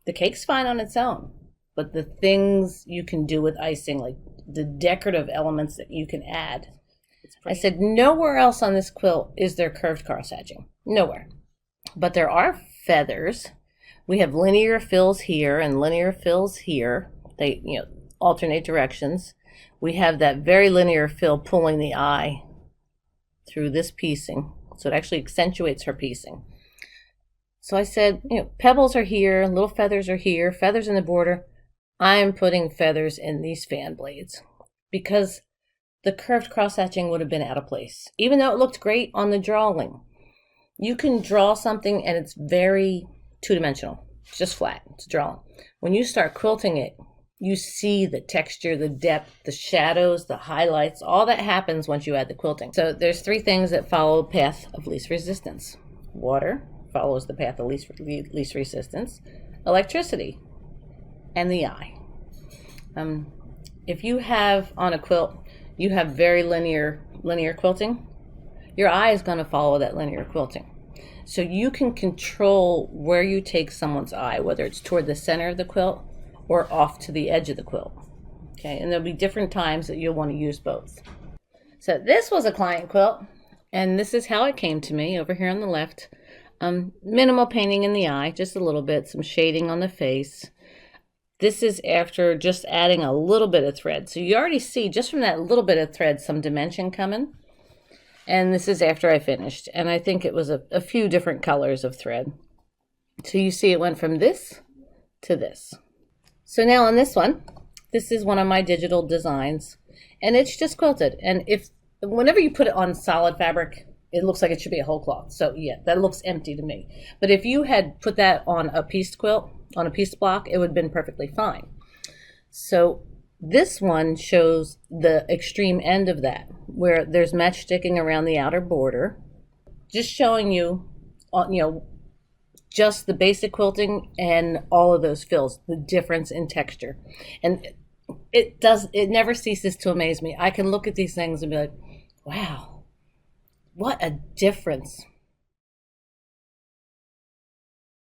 The cake's fine on its own, but the things you can do with icing, like the decorative elements that you can add. I said, nowhere else on this quilt is there curved cross hatching. Nowhere. But there are feathers. We have linear fills here and linear fills here. They, alternate directions. We have that very linear fill pulling the eye through this piecing. So it actually accentuates her piecing. So I said, pebbles are here, little feathers are here, feathers in the border. I'm putting feathers in these fan blades because the curved cross hatching would have been out of place, even though it looked great on the drawing. You can draw something and it's very two-dimensional. It's just flat. It's a drawing. When you start quilting it, you see the texture, the depth, the shadows, the highlights. All that happens once you add the quilting. So there's 3 things that follow the path of least resistance. Water follows the path of least resistance. Electricity and the eye. If you have on a quilt, you have very linear quilting, your eye is going to follow that linear quilting. So you can control where you take someone's eye, whether it's toward the center of the quilt or off to the edge of the quilt. Okay, and there'll be different times that you'll want to use both. So this was a client quilt, and this is how it came to me over here on the left. Minimal painting in the eye, just a little bit, some shading on the face. This is after just adding a little bit of thread. So you already see just from that little bit of thread some dimension coming. And this is after I finished. And I think it was a few different colors of thread. So you see it went from this to this. So now on this one, this is one of my digital designs. And it's just quilted. And whenever you put it on solid fabric, it looks like it should be a whole cloth. So yeah, that looks empty to me. But if you had put that on a pieced quilt, on a piece block, it would have been perfectly fine. So this one shows the extreme end of that, where there's matchsticking around the outer border, just showing you, just the basic quilting and all of those fills, the difference in texture. And it never ceases to amaze me. I can look at these things and be like, wow, what a difference